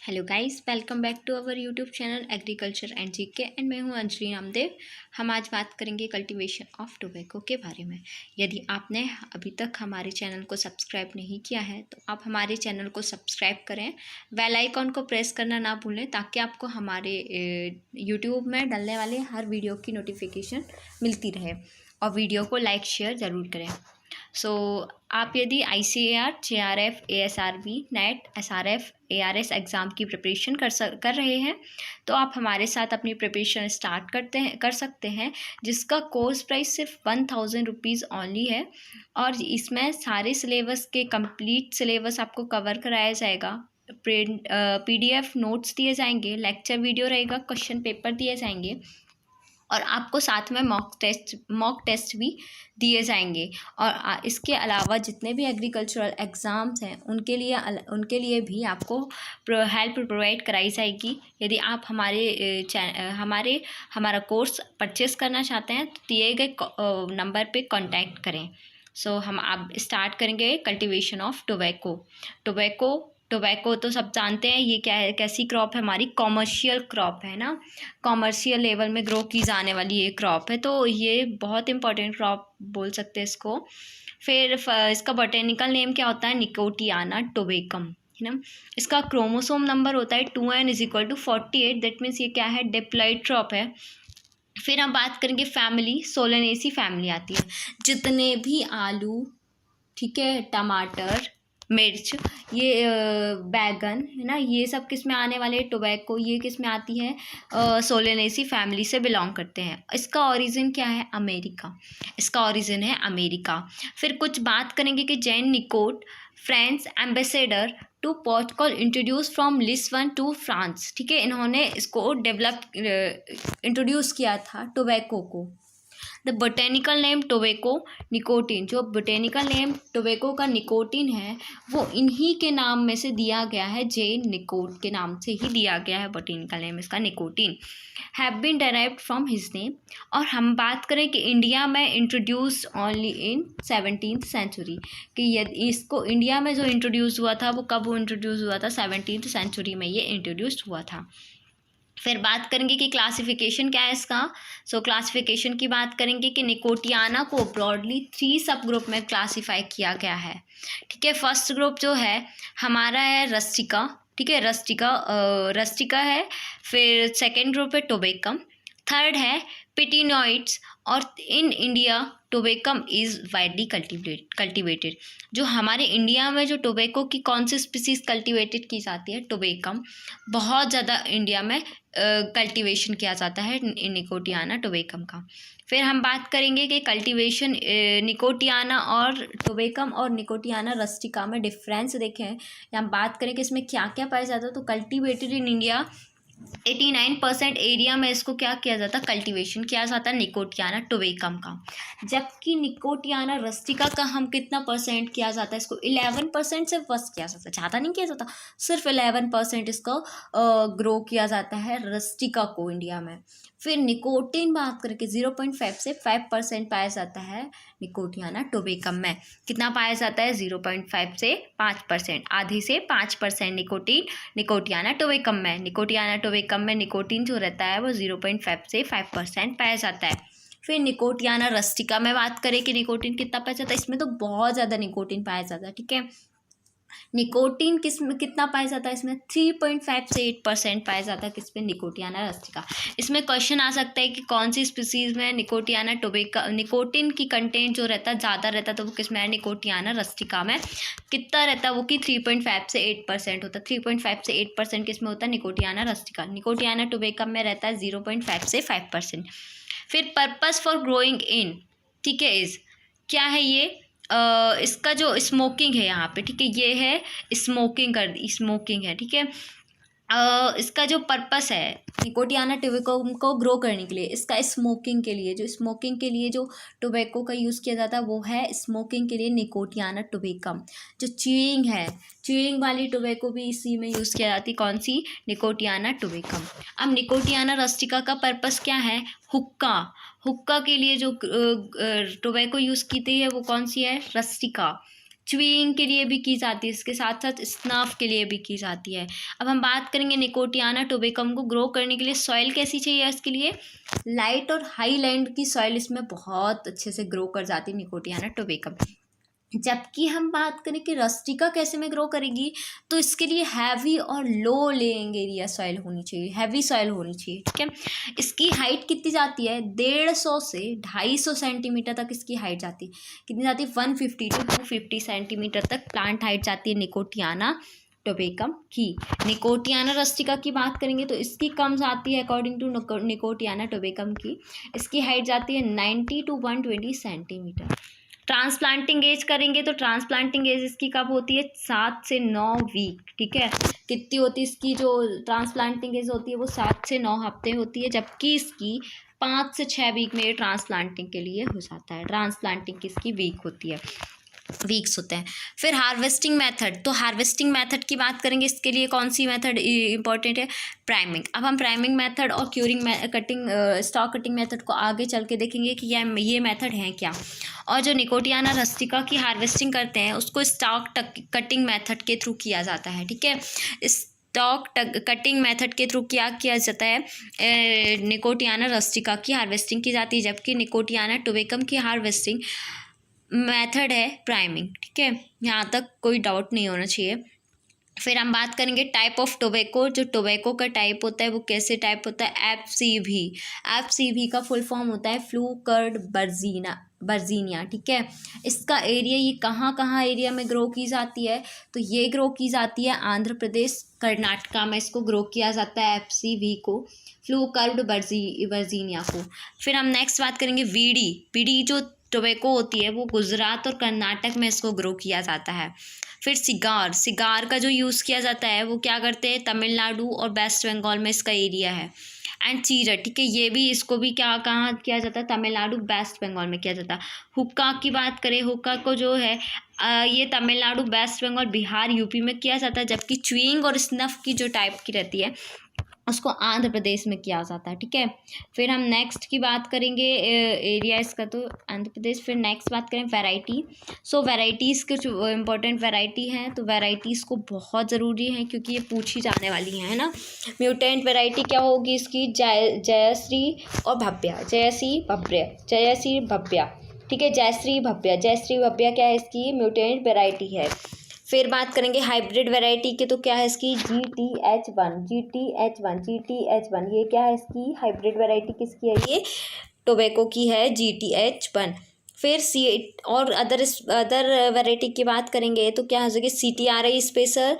Hello guys, welcome back to our YouTube channel agriculture and GK and मैं हूं अंजलि नामदेव। हम आज बात करेंगे कल्टीवेशन ऑफ टोबैको के बारे में। यदि आपने अभी तक हमारे चैनल को सब्सक्राइब नहीं किया है तो आप हमारे चैनल को सब्सक्राइब करें, बेल आइकॉन को प्रेस करना ना भूलें ताकि आपको हमारे यूट्यूब में डलने वाले हर वीडियो की नोटिफिकेशन मिलती रहे, और वीडियो को लाइक शेयर ज़रूर करें। आप यदि ICAR, JRF, ASRB, net, SRF, ARS exam की प्रिपरेशन कर रहे हैं तो आप हमारे साथ अपनी प्रिपरेशन स्टार्ट कर सकते हैं, जिसका कोर्स प्राइस सिर्फ 1000 रुपीज़ ओनली है। और इसमें सारे सिलेबस के कंप्लीट सिलेबस आपको कवर कराया जाएगा। PDF नोट्स दिए जाएंगे, लेक्चर वीडियो रहेगा, क्वेश्चन पेपर दिए जाएंगे और आपको साथ में मॉक टेस्ट भी दिए जाएंगे। और इसके अलावा जितने भी एग्रीकल्चरल एग्ज़ाम्स हैं उनके लिए भी आपको हेल्प प्रोवाइड कराई जाएगी। यदि आप हमारा कोर्स परचेस करना चाहते हैं तो दिए गए नंबर पे कांटेक्ट करें। हम आप स्टार्ट करेंगे कल्टीवेशन ऑफ टोबैको तो सब जानते हैं ये क्या है, कैसी क्रॉप है, हमारी कॉमर्शियल क्रॉप है ना। कॉमर्शियल लेवल में ग्रो की जाने वाली ये क्रॉप है, तो ये बहुत इंपॉर्टेंट क्रॉप बोल सकते हैं इसको। फिर इसका बोटेनिकल नेम क्या होता है, निकोटियाना टोबैकम, है ना। इसका क्रोमोसोम नंबर होता है 2n=48। दैट मीन्स ये क्या है, डिप्लॉइड क्रॉप है। फिर हम बात करेंगे फैमिली, सोलेनेसी फैमिली आती है। जितने भी आलू, ठीक है, टमाटर, मिर्च, ये बैगन, है ना, ये सब किस में आने वाले, टोबैको ये किस में आती है, सोलेनेसी फैमिली से बिलोंग करते हैं। इसका ओरिजिन क्या है, अमेरिका। इसका ओरिजिन है अमेरिका। फिर कुछ बात करेंगे कि Jean Nicot, French ambassador to Portugal, introduce from Lisbon to France, ठीक है, इन्होंने इसको इंट्रोड्यूस किया था टोबैको को। The botanical name tobacco nicotine, जो बोटेनिकल नेम टोबैको का निकोटीन है वो इन्हीं के नाम में से दिया गया है, जेन निकोट के नाम से ही दिया गया है बोटेनिकल नेम इसका, nicotine have been derived from his name. और हम बात करें कि इंडिया में introduce only in 17th century, कि यदि इसको इंडिया में जो इंट्रोड्यूस हुआ था वो कब इंट्रोड्यूस हुआ था, 17th सेंचुरी में ये इंट्रोड्यूस हुआ था। फिर बात करेंगे कि क्लासिफिकेशन क्या है इसका। क्लासिफिकेशन की बात करेंगे कि निकोटियाना को ब्रॉडली 3 सब ग्रुप में क्लासीफाई किया गया है, ठीक है। फर्स्ट ग्रुप जो है हमारा है रस्टिका, ठीक है, रस्टिका है। फिर सेकेंड ग्रुप है टोबैकम, थर्ड है पिटिनोइड्स, और in India tabacum is widely cultivated. जो हमारे इंडिया में जो टोबैको की कौन सी स्पीसीज कल्टिवेटेड की जाती है, टोबैकम बहुत ज़्यादा इंडिया में कल्टीवेशन किया जाता है निकोटियाना टोबैकम का। फिर हम बात करेंगे कि कल्टीवेशन निकोटियाना और टोबैकम और निकोटियाना रस्टिका में डिफरेंस देखें, या हम बात करें कि इसमें क्या क्या पाया जाता है, तो कल्टीवेटेड इन इंडिया 89% एरिया में इसको क्या किया जाता है, कल्टीवेशन किया जाता है निकोटियाना टोबैकम का। जबकि निकोटियाना रस्टिका का हम कितना परसेंट किया जाता है, इसको 11% से बस किया जाता है, ज़्यादा नहीं किया जाता, सिर्फ 11% इसको ग्रो किया जाता है रस्टिका को इंडिया में। फिर निकोटीन बात करके 0.5 से 5% पाया जाता है निकोटियाना टोबैकम में। कितना पाया जाता है, 0.5 से 5%, आधी से 5% निकोटियाना टोबैकम में। निकोटियाना टोबैकम में निकोटीन जो रहता है वो 0.5 से 5% पाया जाता है। फिर निकोटियाना रस्टिका में बात करें कि निकोटीन कितना पाया जाता है, इसमें तो बहुत ज़्यादा निकोटीन पाया जाता है, ठीक है। निकोटीन कितना पाया जाता है, इसमें 3.5 से 8% पाया जाता है, किस पे, निकोटियाना रस्टिका। इसमें क्वेश्चन आ सकता है कि कौन सी स्पीसीज में निकोटियाना टोबैको निकोटीन की कंटेंट जो रहता है ज़्यादा रहता है, तो वो किस में है, निकोटियाना रस्टिका में। कितना रहता है वो, कि 3.5 से 8% होता है। 3.5 से 8% किस में होता है, निकोटियाना रस्टिका। निकोटियाना टोबैकम में रहता है 0.5 से 5%। फिर पर्पस फॉर ग्रोइंग इन, ठीक है, इज क्या है ये, इसका जो स्मोकिंग है यहाँ पे, ठीक है, ये है स्मोकिंग है, ठीक है। इसका जो पर्पस है निकोटियाना टोबैको को ग्रो करने के लिए, इसका स्मोकिंग के लिए जो टोबैको का यूज़ किया जाता है वो है स्मोकिंग के लिए निकोटियाना टोबैकम। जो च्यूइंग वाली टोबैको भी इसी में यूज़ किया जाती है, कौन सी, निकोटियाना टोबैकम। अब निकोटियाना रस्टिका का पर्पस क्या है, हुक्का के लिए जो टोबैको यूज़ की है वो कौन सी है, रस्टिका। च्युइंग के लिए भी की जाती है, इसके साथ साथ स्नफ के लिए भी की जाती है। अब हम बात करेंगे निकोटियाना टोबैकम को ग्रो करने के लिए सॉइल कैसी चाहिए इसके लिए, लाइट और हाई लैंड की सॉइल इसमें बहुत अच्छे से ग्रो कर जाती है निकोटियाना टोबैकम। जबकि हम बात करें कि रस्टिका कैसे में ग्रो करेगी, तो इसके लिए हैवी और लो लेइंग एरिया सॉइल होनी चाहिए, हैवी सॉइल होनी चाहिए, ठीक है। इसकी हाइट कितनी जाती है, 150 से 250 सेंटीमीटर तक इसकी हाइट जाती है। कितनी जाती है, 150 to 250 सेंटीमीटर तक प्लांट हाइट जाती है निकोटियाना टोबैकम की। निकोटियाना रस्टिका की बात करेंगे तो इसकी कम जाती है अकॉर्डिंग टू निकोटियाना टोबैकम की, इसकी हाइट जाती है 90 to 120 सेंटीमीटर। ट्रांसप्लांटिंग एज करेंगे तो ट्रांसप्लांटिंग एज इसकी कब होती है, 7 से 9 वीक, ठीक है। कितनी होती है इसकी जो ट्रांसप्लांटिंग एज होती है वो 7 से 9 हफ्ते होती है, जबकि इसकी 5 से 6 वीक में ट्रांसप्लांटिंग के लिए हो जाता है। ट्रांसप्लांटिंग किसकी वीक होती है, वीक्स होते हैं। फिर हार्वेस्टिंग मेथड, तो हार्वेस्टिंग मेथड की बात करेंगे, इसके लिए कौन सी मेथड इंपॉर्टेंट है, प्राइमिंग। अब हम प्राइमिंग मेथड और curing cutting stock cutting method को आगे चल के देखेंगे कि ये मेथड हैं क्या। और जो निकोटियाना रस्टिका की हार्वेस्टिंग करते हैं उसको स्टॉक कटिंग मेथड के थ्रू किया जाता है, ठीक है। स्टॉक कटिंग मेथड के थ्रू क्या किया जाता है, निकोटियाना रस्टिका की हार्वेस्टिंग की जाती है, जबकि निकोटियाना टोबैकम की हार्वेस्टिंग मेथड है प्राइमिंग, ठीक है। यहाँ तक कोई डाउट नहीं होना चाहिए। फिर हम बात करेंगे टाइप ऑफ टोबैको, जो टोबैको का टाइप होता है वो कैसे टाइप होता है, FCV। FCV का फुल फॉर्म होता है फ्लू कर्ड बर्जीनिया, ठीक है। इसका एरिया, ये कहाँ कहाँ एरिया में ग्रो की जाती है, तो ये ग्रो की जाती है आंध्र प्रदेश कर्नाटका में, इसको ग्रो किया जाता है FCV को, फ्लू कर्ड बर्जीनिया को। फिर हम नेक्स्ट बात करेंगे बीड़ी जो टोबैको होती है वो गुजरात और कर्नाटक में इसको ग्रो किया जाता है। फिर सिगार का जो यूज़ किया जाता है वो क्या करते हैं, तमिलनाडु और वेस्ट बंगाल में इसका एरिया है। एंड चीरा, ठीक है, ये भी इसको भी कहाँ किया जाता है, तमिलनाडु वेस्ट बंगाल में किया जाता है। हुक्का की बात करें, हुक्का को जो है ये तमिलनाडु वेस्ट बंगाल बिहार यूपी में किया जाता है, जबकि च्युइंग और स्नफ की जो टाइप की रहती है उसको आंध्र प्रदेश में किया जाता है, ठीक है। फिर हम नेक्स्ट की बात करेंगे एरिया इसका, तो आंध्र प्रदेश। फिर नेक्स्ट बात करें वैरायटी। सो वैरायटीज़ के जो इम्पोर्टेंट वैरायटी हैं, तो वैरायटीज़ को बहुत ज़रूरी है क्योंकि ये पूछी जाने वाली है ना। म्यूटेंट वैरायटी क्या होगी इसकी, जयश्री और भव्या, जयश्री भव्या, ठीक है, जयश्री भव्या क्या है इसकी म्यूटेंट वैरायटी है। फिर बात करेंगे हाइब्रिड वैरायटी के, तो क्या है इसकी GTH1, ये क्या है इसकी हाइब्रिड वैरायटी किसकी है, ये टोबैको की है GTH1। फिर और अदर वैरायटी की बात करेंगे तो क्या हो जाएगी CTRI स्पेशल।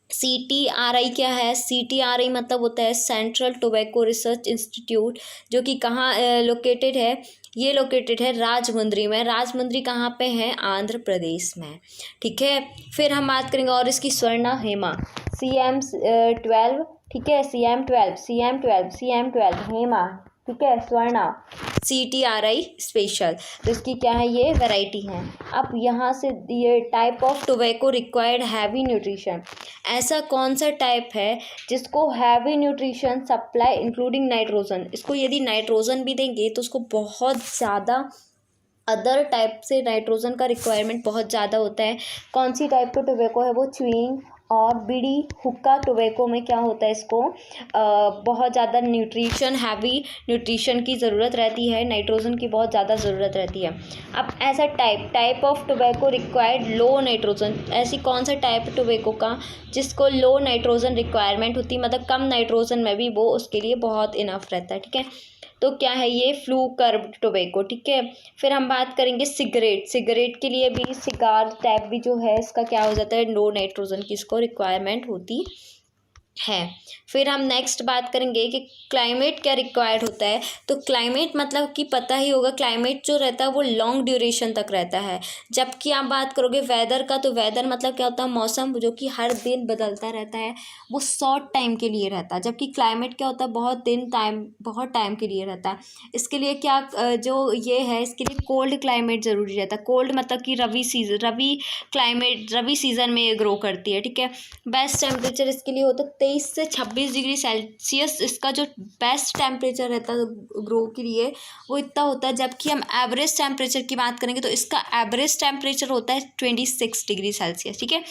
CTRI क्या है, CTRI मतलब होता है सेंट्रल टोबैको रिसर्च इंस्टीट्यूट, जो कि कहाँ लोकेटेड है, ये लोकेटेड है राजमुंद्री में। राजमुंद्री कहाँ पे है, आंध्र प्रदेश में, ठीक है। फिर हम बात करेंगे और इसकी स्वर्णा हेमा CM12, ठीक है, CM12 हेमा, ठीक है, स्वर्णा CTRI स्पेशल, तो इसकी क्या है, ये वैरायटी है। अब यहाँ से ये type of tobacco required heavy nutrition, ऐसा कौन सा टाइप है जिसको heavy nutrition supply including nitrogen, इसको यदि नाइट्रोजन भी देंगे तो उसको बहुत ज़्यादा अदर टाइप से नाइट्रोजन का रिक्वायरमेंट बहुत ज़्यादा होता है। कौन सी टाइप का टोबैको है वो, च्युइंग और बीड़ी हुक्का टोबैको में क्या होता है, इसको बहुत ज़्यादा हैवी न्यूट्रिशन की ज़रूरत रहती है, नाइट्रोजन की बहुत ज़्यादा ज़रूरत रहती है। अब ऐसा type of tobacco required low nitrogen, ऐसी कौन सा टाइप टोबैको का जिसको लो नाइट्रोजन रिक्वायरमेंट होती है, मतलब कम नाइट्रोजन में भी वो उसके लिए बहुत इनफ रहता है, ठीक है। तो क्या है ये फ्लू कर्व टोबैको, ठीक है। फिर हम बात करेंगे सिगरेट के लिए भी, सिगार टाइप भी जो है इसका क्या हो जाता है, लो नाइट्रोजन की इसको रिक्वायरमेंट होती है। फिर हम नेक्स्ट बात करेंगे कि क्लाइमेट क्या रिक्वायर्ड होता है, तो क्लाइमेट मतलब कि पता ही होगा, क्लाइमेट जो रहता है वो लॉन्ग ड्यूरेशन तक रहता है। जबकि आप बात करोगे वेदर का, तो वेदर मतलब क्या होता है, मौसम जो कि हर दिन बदलता रहता है, वो शॉर्ट टाइम के लिए रहता है, जबकि क्लाइमेट क्या होता है, बहुत टाइम के लिए रहता है। इसके लिए क्या जो ये है, इसके लिए कोल्ड क्लाइमेट ज़रूरी रहता है। कोल्ड मतलब कि रबी सीज़न में ग्रो करती है, ठीक है। बेस्ट टेम्परेचर इसके लिए होता है 23 से 26 डिग्री सेल्सियस इसका जो बेस्ट टेम्परेचर रहता है ग्रो के लिए वो इतना होता है। जबकि हम एवरेज टेम्परेचर की बात करेंगे तो इसका एवरेज टेम्परेचर होता है 26 डिग्री सेल्सियस, ठीक है।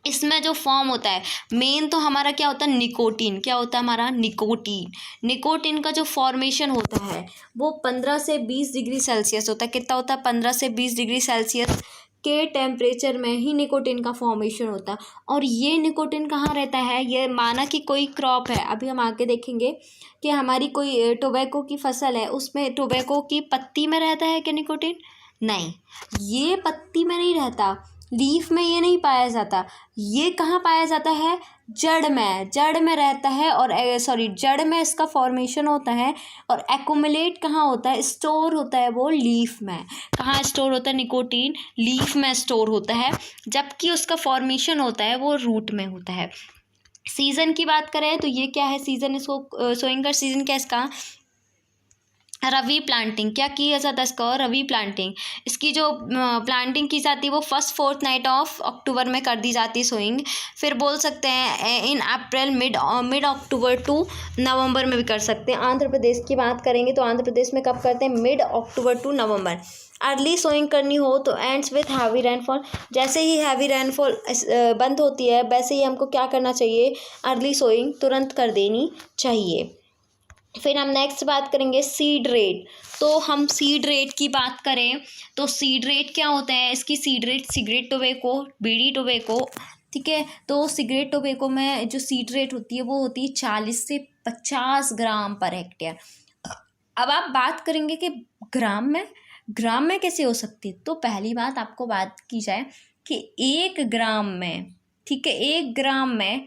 इसमें जो फॉर्म होता है मेन तो हमारा क्या होता है, निकोटीन। क्या होता है हमारा, निकोटीन। निकोटीन का जो फॉर्मेशन होता है वो 15 से 20 डिग्री सेल्सियस होता है। कितना होता है, 15 से 20 डिग्री सेल्सियस के टेम्परेचर में ही निकोटीन का फॉर्मेशन होता है। और ये निकोटीन कहाँ रहता है, ये माना कि कोई क्रॉप है, अभी हम आगे देखेंगे कि हमारी कोई टोबैको की फसल है, उसमें टोबैको की पत्ती में रहता है क्या निकोटीन, नहीं, ये पत्ती में नहीं रहता, लीफ में ये नहीं पाया जाता। ये कहाँ पाया जाता है, जड़ में, जड़ में रहता है। और जड़ में इसका फॉर्मेशन होता है। और एक्युमुलेट कहाँ होता है, स्टोर होता है वो लीफ में। कहाँ स्टोर होता है निकोटीन, लीफ में स्टोर होता है। जबकि उसका फॉर्मेशन होता है वो रूट में होता है। सीज़न की बात करें तो ये क्या है, सीज़न इसको सोइंग का सीज़न क्या है इसका, रवि प्लांटिंग। क्या किया जाता है इसका, रवि प्लांटिंग। इसकी जो प्लांटिंग की जाती है वो first fourth night of October में कर दी जाती है सोइंग। फिर बोल सकते हैं इन अप्रैल, मिड अक्टूबर टू नवंबर में भी कर सकते हैं। आंध्र प्रदेश की बात करेंगे तो आंध्र प्रदेश में कब करते हैं, mid October to November. Early sowing करनी हो तो एंड्स विथ हैवी रेनफॉल। जैसे ही हैवी रेनफॉल बंद होती है वैसे ही हमको क्या करना चाहिए, अर्ली सोइंग तुरंत कर देनी चाहिए। फिर हम नेक्स्ट बात करेंगे सीड रेट। तो हम सीड रेट की बात करें तो सीड रेट क्या होता है, इसकी सीड रेट सिगरेट टोबैको, बीड़ी टोबैको, ठीक है। तो सिगरेट टोबैको में जो सीड रेट होती है वो होती है 40 से 50 ग्राम पर हेक्टेयर। अब आप बात करेंगे कि ग्राम में कैसे हो सकती है, तो पहली बात आपको बात की जाए कि 1 ग्राम में, ठीक है, 1 ग्राम में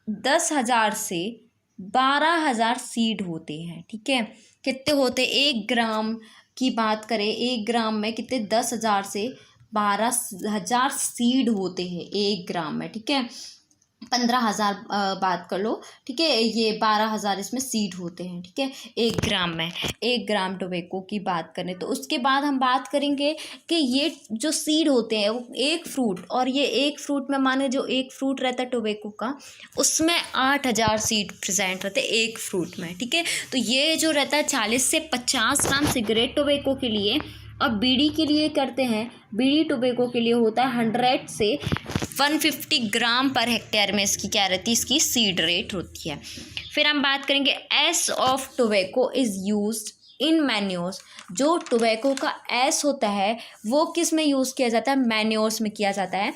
10,000 से 12,000 सीड होते हैं, ठीक है। कितने होते, 1 ग्राम की बात करें, 1 ग्राम में कितने, 10,000 से 12,000 सीड होते हैं 1 ग्राम में, ठीक है। 15,000 बात कर लो, ठीक है, ये 12,000 इसमें सीड होते हैं, ठीक है, 1 ग्राम में। 1 ग्राम टोबैको की बात करें तो उसके बाद हम बात करेंगे कि ये जो सीड होते हैं वो एक फ्रूट, और ये एक फ्रूट में माने जो एक फ्रूट रहता है टोबैको का उसमें 8,000 सीड प्रेजेंट रहते हैं एक फ्रूट में, ठीक है। तो ये जो रहता है 40 से 50 ग्राम सिगरेट टोबैको के लिए। और बीड़ी के लिए करते हैं, बीड़ी टोबैको के लिए होता है 100 से 150 ग्राम पर हेक्टेयर में इसकी क्या रहती है, इसकी सीड रेट होती है। फिर हम बात करेंगे S of tobacco is used in manures. जो टोबैको का एस होता है वो किस में यूज़ किया जाता है, मैन्योर्स में किया जाता है।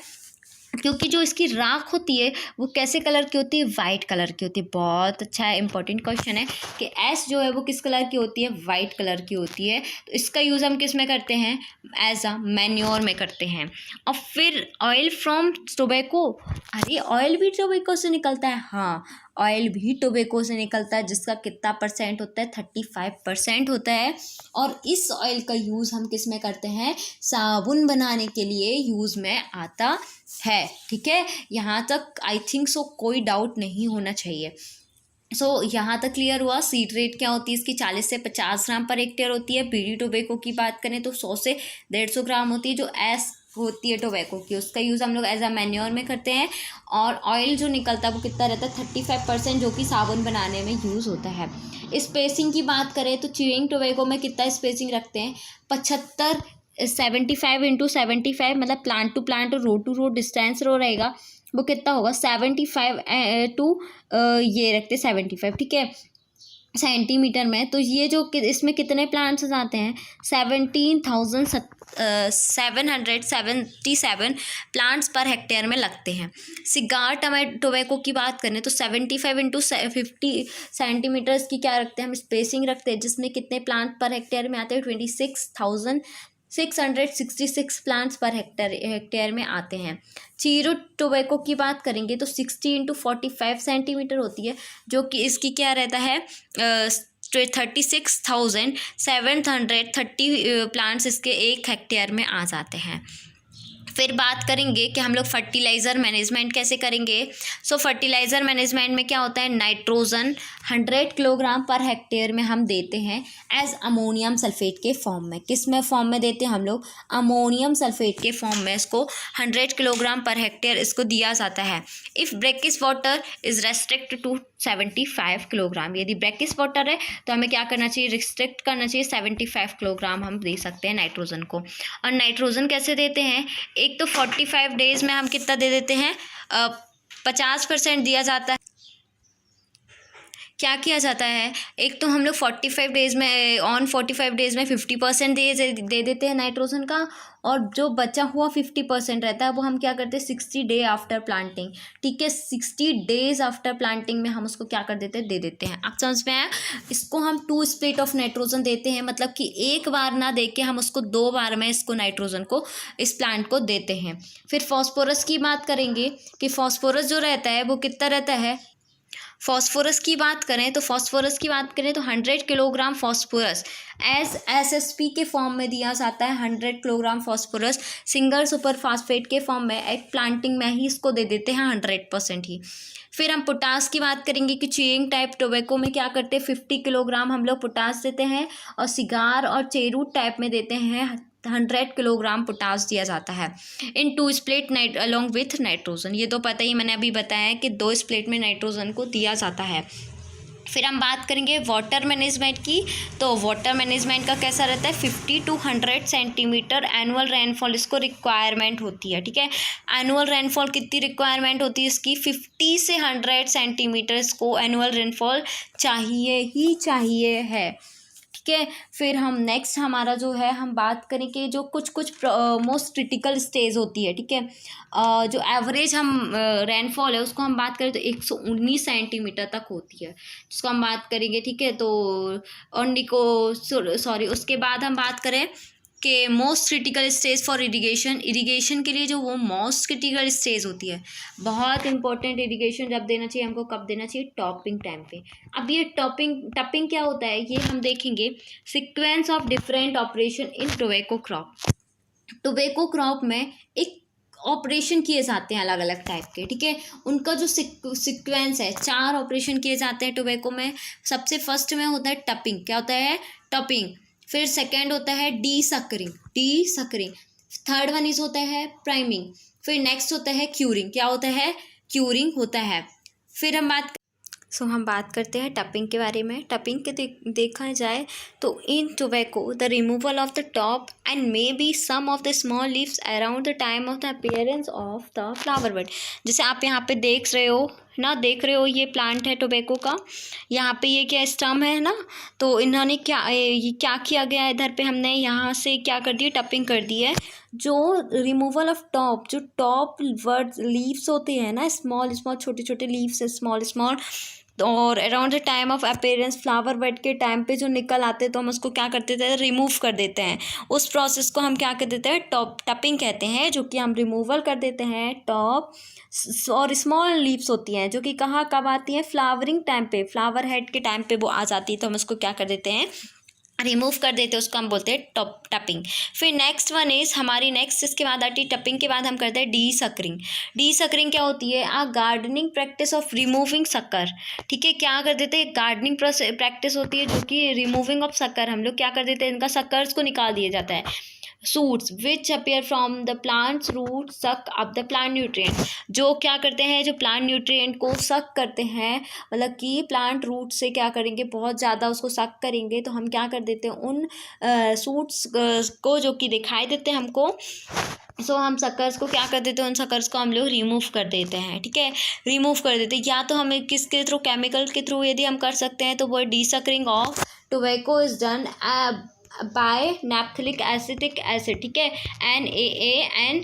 क्योंकि जो इसकी राख होती है वो कैसे कलर की होती है, वाइट कलर की होती है। बहुत अच्छा है, इंपॉर्टेंट क्वेश्चन है कि एस जो है वो किस कलर की होती है, वाइट कलर की होती है। तो इसका यूज़ हम किस में करते हैं, एज अ मैन्योर में करते हैं। और फिर ऑयल फ्रॉम टोबैको, अरे ऑयल भी टोबैको से निकलता है, हाँ ऑयल भी टोबैको से निकलता है, जिसका कितना परसेंट होता है, 35% होता है। और इस ऑयल का यूज़ हम किस में करते हैं, साबुन बनाने के लिए यूज़ में आता है, ठीक है। यहाँ तक आई थिंक सो कोई डाउट नहीं होना चाहिए। यहाँ तक क्लियर हुआ। सीड रेट क्या होती है इसकी, 40 से 50 ग्राम पर हेक्टेयर होती है। बीड़ी टोबैको की बात करें तो 100 से 150 ग्राम होती है। जो एस होती है टोबैको की उसका यूज़ हम लोग एज अ मैन्योर में करते हैं। और ऑयल जो निकलता है वो कितना रहता है, 35%, जो कि साबुन बनाने में यूज़ होता है। स्पेसिंग की बात करें तो च्यूइंग टोबैको में कितना स्पेसिंग रखते हैं, 75 इंटू 75, मतलब प्लांट टू प्लांट और रो टू रो डिस्टेंस रो रहेगा वो कितना होगा, 75 टू ये रखते 75, ठीक है, सेंटीमीटर में। तो ये जो इसमें कितने प्लांट्स आते हैं, 17,777 प्लांट्स पर हेक्टेयर में लगते हैं। सिगार टोबैको की बात करें तो 75 इंटू 50 सेंटीमीटर्स की क्या रखते हैं हम, स्पेसिंग रखते हैं, जिसमें कितने प्लांट पर हेक्टेयर में आते हैं, 26,666 प्लांट्स पर हेक्टेयर में आते हैं। चीरो टोबैको की बात करेंगे तो 60 इंटू 45 सेंटीमीटर होती है, जो कि इसकी क्या रहता है, 36,730 प्लांट्स इसके 1 हेक्टेयर में आ जाते हैं। फिर बात करेंगे कि हम लोग फर्टिलाइज़र मैनेजमेंट कैसे करेंगे। सो फर्टिलाइज़र मैनेजमेंट में क्या होता है, नाइट्रोजन 100 किलोग्राम पर हेक्टेयर में हम देते हैं एज अमोनियम सल्फेट के फॉर्म में। किस में फॉर्म में देते हैं हम लोग, अमोनियम सल्फेट के फॉर्म में इसको 100 किलोग्राम पर हेक्टेयर इसको दिया जाता है। If brackish water is restrict to 75 kilogram, यदि ब्रेकिश वाटर है तो हमें क्या करना चाहिए, रिस्ट्रिक्ट करना चाहिए, 75 किलोग्राम हम दे सकते हैं नाइट्रोजन को। और नाइट्रोजन कैसे देते हैं, एक तो 45 डेज़ में हम कितना दे देते हैं, 50% दिया जाता है। क्या किया जाता है, एक तो हम लोग 45 डेज़ में 45 डेज़ में 50% दे देते हैं नाइट्रोजन का, और जो बचा हुआ 50% रहता है वो हम क्या करते हैं 60 डे आफ्टर प्लांटिंग, ठीक है, 60 डेज़ आफ्टर प्लांटिंग में हम उसको क्या कर देते हैं, दे देते हैं। आप समझ में आया। इसको हम 2 स्प्लिट ऑफ नाइट्रोजन देते हैं, मतलब कि एक बार ना दे के हम उसको 2 बार में इसको नाइट्रोजन को इस प्लांट को देते हैं। फिर फॉस्फोरस की बात करेंगे कि फॉस्फोरस जो रहता है वो कितना रहता है। फॉस्फोरस की बात करें तो 100 किलोग्राम फॉस्फोरस एज एसएसपी के फॉर्म में दिया जाता है। 100 kilogram phosphorus single super phosphate के फॉर्म में एक प्लांटिंग में ही इसको दे देते हैं 100% ही। फिर हम पोटास की बात करेंगे कि च्यूइंग टाइप टोबैको में क्या करते हैं 50 किलोग्राम हम लोग पोटास देते हैं, और सिगार और चेरूट टाइप में देते हैं 100 किलोग्राम पोटास दिया जाता है इन 2 split night along with nitrogen. ये तो पता ही, मैंने अभी बताया है कि 2 स्प्लिट में नाइट्रोजन को दिया जाता है। फिर हम बात करेंगे वाटर मैनेजमेंट की। तो वाटर मैनेजमेंट का कैसा रहता है, 50 to 100 सेंटीमीटर एनुअल रेनफॉल इसको रिक्वायरमेंट होती है, ठीक है। एनुअल रेनफॉल कितनी रिक्वायरमेंट होती है इसकी, 50 से 100 सेंटीमीटर इसको एनुअल रेनफॉल चाहिए ही चाहिए है, ठीक है। फिर हम नेक्स्ट हमारा जो है हम बात करें कि जो कुछ मोस्ट क्रिटिकल स्टेज होती है, ठीक है, जो एवरेज हम रेनफॉल है उसको हम बात करें तो 119 सेंटीमीटर तक होती है, जिसको हम बात करेंगे, ठीक है। तो उसके बाद हम बात करें कि most critical stage for irrigation के लिए जो वो मोस्ट क्रिटिकल स्टेज होती है, बहुत इंपॉर्टेंट। इरिगेशन जब देना चाहिए हमको, कब देना चाहिए, टॉपिंग टाइम पे। अब ये टॉपिंग क्या होता है ये हम देखेंगे। Sequence of different operation in tobacco crop. Tobacco crop में एक ऑपरेशन किए जाते हैं अलग अलग टाइप के, ठीक है। उनका जो सीक्वेंस है, 4 ऑपरेशन किए जाते हैं टोबैको में। सबसे फर्स्ट में होता है टपिंग, क्या होता है, टपिंग। फिर सेकेंड होता है D suckering. Third one is होता है प्राइमिंग। फिर नेक्स्ट होता है क्यूरिंग, क्या होता है, क्यूरिंग होता है। फिर हम बात करते हैं टपिंग के बारे में। टपिंग के देखा जाए तो in tobacco the removal of the top and maybe some of the small leaves around the time of the appearance of the flower bud. जैसे आप यहाँ पे देख रहे हो ये प्लांट है टोबैको का। यहाँ पे ये क्या स्टम है ना, तो इन्होंने क्या किया गया इधर पे, हमने यहाँ से क्या कर दिया, टपिंग कर दी है। जो रिमूवल ऑफ टॉप, जो टॉप वर्ड लीव्स होते हैं ना, स्मॉल छोटे लीव्स, स्मॉल, और around the time of appearance flower bud के टाइम पे जो निकल आते तो हम उसको क्या करते थे, रिमूव कर देते हैं। उस प्रोसेस को हम क्या कर देते हैं, टपिंग कहते हैं, जो कि हम रिमूवल कर देते हैं टॉप और स्मॉल लीव्स होती हैं, जो कि कब आती हैं, फ्लावरिंग टाइम पे, फ्लावर हेड के टाइम पे वो आ जाती है, तो हम उसको क्या कर देते हैं, रिमूव कर देते हैं, उसको हम बोलते हैं टपिंग। फिर नेक्स्ट वन इज हमारी इसके बाद आती है टपिंग के बाद हम करते हैं डी सकरिंग क्या होती है, गार्डनिंग प्रैक्टिस ऑफ रिमूविंग शक्कर, ठीक है। क्या कर देते हैं, गार्डनिंग प्रैक्टिस होती है जो कि रिमूविंग ऑफ शक्कर, हम लोग क्या कर देते हैं, इनका शक्कर्स को निकाल दिया जाता है। Shoots which appear from the plants root suck up the plant nutrient, जो क्या करते हैं, जो प्लांट न्यूट्रिएंट को सक करते हैं, मतलब कि प्लांट रूट से क्या करेंगे, बहुत ज़्यादा उसको सक करेंगे, तो हम क्या कर देते हैं, उन सूट्स को जो कि दिखाई देते हैं हमको, सो हम शकर्स को क्या कर देते हैं, उन शकर्स को हम लोग रिमूव कर देते हैं, ठीक है, रिमूव कर देते हैं। या तो हमें किसके थ्रू, केमिकल के थ्रू यदि हम कर सकते हैं तो वो desuckering of tobacco is done by naphthalic acetic acid, ठीक है, NaAN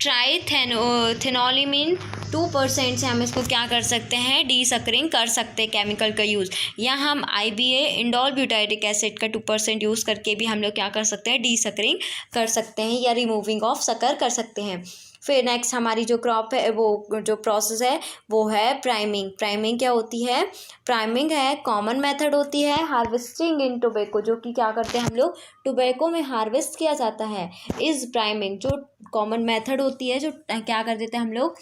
ट्राइथेनोलिमीन 2% से हम इसको क्या कर सकते हैं, डी सकरिंग कर सकते हैं केमिकल का यूज़, या हम IBA इंडोल ब्यूटाइरिक एसिड का 2% यूज़ करके भी हम लोग क्या कर सकते हैं, डी सकरिंग कर सकते हैं या रिमूविंग ऑफ शक्कर कर सकते हैं। फिर नेक्स्ट हमारी जो क्रॉप है, वो जो प्रोसेस है वो है प्राइमिंग। प्राइमिंग क्या होती है? प्राइमिंग है कॉमन मेथड होती है हार्वेस्टिंग इन टोबैको, जो कि क्या करते हैं हम लोग, टोबैको में हार्वेस्ट किया जाता है। इज प्राइमिंग जो कॉमन मेथड होती है, जो क्या कर देते हैं हम लोग,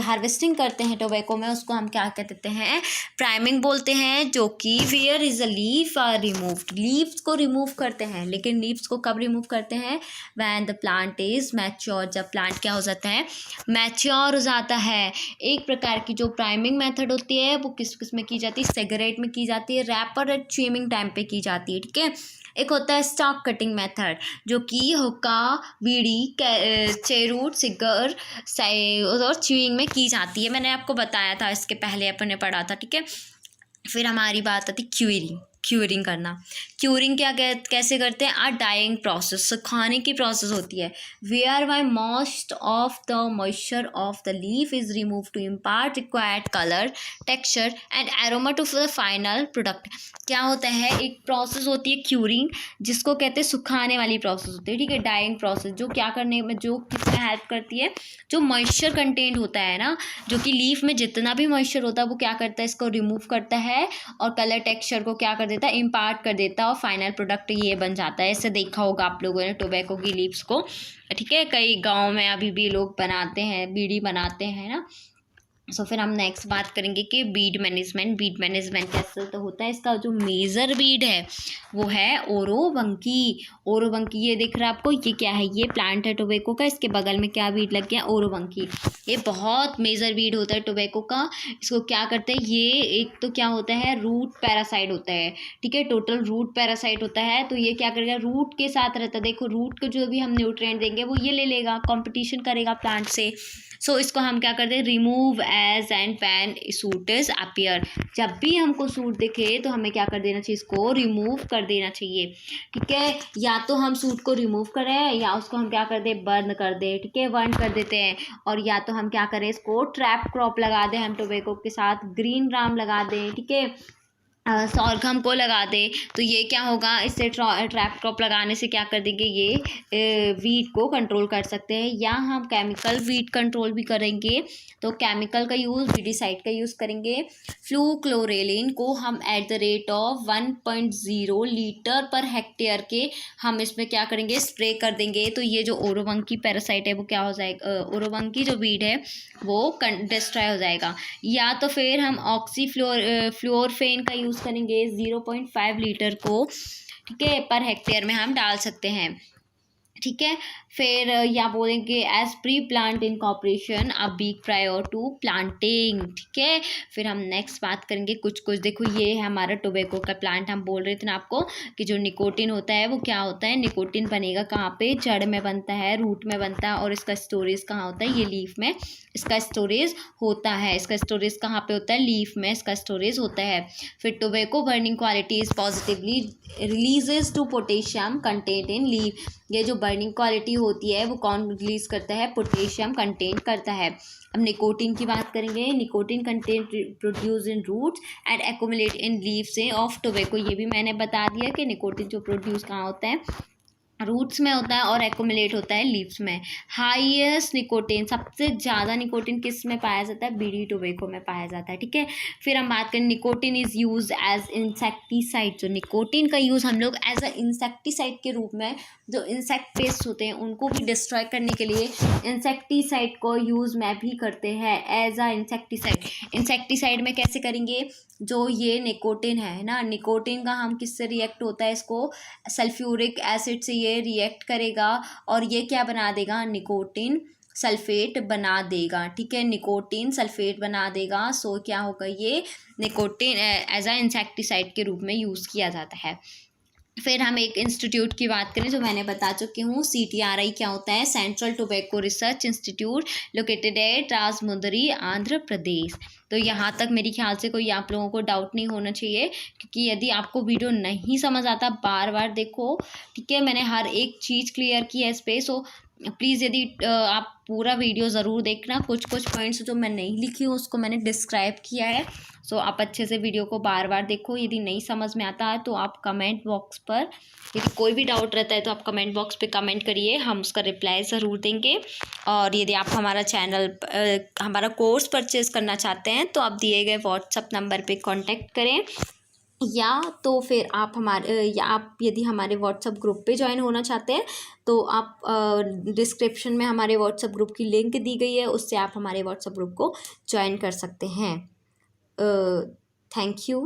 हार्वेस्टिंग करते हैं टोबैको में, उसको हम क्या कह देते हैं, प्राइमिंग बोलते हैं। जो कि where is a leaf are removed, leaves को रिमूव करते हैं। लेकिन लीव्स को कब रिमूव करते हैं? When the plant is mature, जब प्लांट क्या हो जाता है, मैच्योर हो जाता है। एक प्रकार की जो प्राइमिंग मेथड होती है वो किस किस में की जाती है, सिगरेट में की जाती है, रैपर एंड च्यूइंग टाइम पे की जाती है, ठीक है। एक होता है स्टॉक कटिंग मेथड, जो कि हुक्का, बीड़ी, चेरूट, सिगर और च्यूइंग में की जाती है। मैंने आपको बताया था, इसके पहले अपन ने पढ़ा था, ठीक है। फिर हमारी बात आती क्यूरिंग। क्यूरिंग करना, क्यूरिंग कैसे करते हैं? डाइंग प्रोसेस, सुखाने की प्रोसेस होती है। Whereby most of the moisture of the leaf is remove to impart required colour, texture and aroma to the final product. क्या होता है? एक प्रोसेस होती है क्यूरिंग, जिसको कहते हैं सुखाने वाली प्रोसेस होती है, ठीक है। डाइंग प्रोसेस जो क्या करने में, जो किसमें हेल्प करती है, जो मॉइस्चर कंटेंट होता है ना, जो कि लीफ में जितना भी मॉइस्चर होता है वो क्या करता है, इसको रिमूव करता है और कलर टेक्सचर को क्या कर देता है, इम्पार्ट कर देता है, और फाइनल प्रोडक्ट ये बन जाता है। ऐसे देखा होगा आप लोगों ने टोबैको की लीव्स को, ठीक है। कई गांव में अभी भी लोग बनाते हैं, बीड़ी बनाते हैं ना। सो फिर हम नेक्स्ट बात करेंगे कि बीड मैनेजमेंट। बीड मैनेजमेंट कैसे तो होता है? इसका जो मेजर बीड है वो है ओरोबंकी। ओरोबंकी ये दिख रहा है आपको, ये क्या है? ये प्लांट है टोबैको का, इसके बगल में क्या बीड लग गया? ओरोबंकी। ये बहुत मेजर बीड होता है टोबैको का। इसको क्या करते हैं, ये एक तो क्या होता है, रूट पैरासाइट होता है, ठीक है। टोटल रूट पैरासाइट होता है। तो ये क्या करेगा, रूट के साथ रहता है। देखो रूट को जो भी हम न्यूट्रिएंट देंगे वो ये ले लेगा, कॉम्पिटिशन करेगा प्लांट से। सो इसको हम क्या करते हैं, remove as and when shoot is appear. जब भी हमको सूट दिखे तो हमें क्या कर देना चाहिए, इसको रिमूव कर देना चाहिए, ठीक है। या तो हम सूट को रिमूव करें या उसको हम क्या कर दें, बर्न कर दें, ठीक है, बर्न कर देते हैं। और या तो हम क्या करें, इसको ट्रैप क्रॉप लगा दें, हम टोबैको के साथ ग्रीन ग्राम लगा दें, ठीक है, सॉरगम को लगा दे। तो ये क्या होगा, इससे ट्रैप क्रॉप लगाने से क्या कर देंगे, ये वीट को कंट्रोल कर सकते हैं। या हम केमिकल वीट कंट्रोल भी करेंगे, तो केमिकल का यूज़, वीडिसाइड का यूज़ करेंगे। फ्लूक्लोरेलिन को हम at the rate of 1.0 litre per hectare के हम इसमें क्या करेंगे, स्प्रे कर देंगे। तो ये जो ओरोबंकी पैरासाइट है वो क्या हो जाएगा, ओरोबंकी जो वीड है वो डिस्ट्रॉय हो जाएगा। या तो फिर हम फ्लोरफेन का यूज़ करेंगे 0.5 लीटर को, ठीक है, पर हेक्टेयर में हम डाल सकते हैं, ठीक है। फिर या बोलेंगे as pre plant incorporation a week prior to planting, ठीक है। फिर हम नेक्स्ट बात करेंगे कुछ देखो ये है हमारा टोबैको का प्लांट। हम बोल रहे थे ना आपको कि जो निकोटिन होता है वो क्या होता है, निकोटिन बनेगा कहाँ पे, जड़ में बनता है, रूट में बनता है। और इसका स्टोरेज कहाँ होता है, ये लीफ में इसका स्टोरेज होता है। इसका स्टोरेज कहाँ पे होता है, लीफ में इसका स्टोरेज होता है। फिर tobacco burning quality is positively releases to potassium content in leaf. ये जो बर्निंग क्वालिटी होती है वो कौन रिलीज करता है, पोटेशियम कंटेंट करता है। अब निकोटिन की बात करेंगे, nicotine content produce in roots and accumulate in leaves of tobacco. ये भी मैंने बता दिया कि निकोटिन जो प्रोड्यूस कहाँ होता है, रूट्स में होता है और एक्यूमुलेट होता है लीव्स में। हाईएस्ट निकोटिन, सबसे ज़्यादा निकोटिन किस में पाया जाता है, बीड़ी टोबैको में पाया जाता है, ठीक है। फिर हम बात करें nicotine is use as insecticide. जो निकोटिन का यूज़ हम लोग एज अ इंसेक्टिसाइड के रूप में, जो इंसेक्ट पेस्ट होते हैं उनको भी डिस्ट्रॉय करने के लिए इंसेक्टिसाइड को यूज़ में भी करते हैं एज अ इंसेक्टिसाइड। इंसेक्टिसाइड में कैसे करेंगे, जो ये निकोटिन है ना, निकोटिन का हम किससे रिएक्ट होता है, इसको सल्फ्यूरिक एसिड से ये रिएक्ट करेगा और ये क्या बना देगा, निकोटिन सल्फेट बना देगा, ठीक है, निकोटिन सल्फेट बना देगा। सो क्या होगा, ये निकोटिन एज अ इंसेक्टिसाइड के रूप में यूज़ किया जाता है। फिर हम एक इंस्टीट्यूट की बात करें जो मैंने बता चुकी हूँ, CTRI क्या होता है, central tobacco research institute located at Rajahmundry, Andhra Pradesh. तो यहाँ तक मेरे ख्याल से कोई आप लोगों को डाउट नहीं होना चाहिए, क्योंकि यदि आपको वीडियो नहीं समझ आता बार बार देखो, ठीक है, मैंने हर एक चीज़ क्लियर की है इस पर। सो प्लीज़ यदि आप पूरा वीडियो ज़रूर देखना, कुछ पॉइंट्स जो मैं नहीं लिखी हूँ उसको मैंने डिस्क्राइब किया है सो आप अच्छे से वीडियो को बार बार देखो। यदि नहीं समझ में आता है तो आप कमेंट बॉक्स पर, यदि कोई भी डाउट रहता है तो आप कमेंट बॉक्स पे कमेंट करिए, हम उसका रिप्लाई ज़रूर देंगे। और यदि आप हमारा कोर्स परचेज़ करना चाहते हैं तो आप दिए गए व्हाट्सअप नंबर पे कांटेक्ट करें, या तो फिर आप यदि हमारे व्हाट्सअप ग्रुप पे ज्वाइन होना चाहते हैं तो आप डिस्क्रिप्शन में हमारे व्हाट्सअप ग्रुप की लिंक दी गई है, उससे आप हमारे व्हाट्सअप ग्रुप को ज्वाइन कर सकते हैं। Thank you.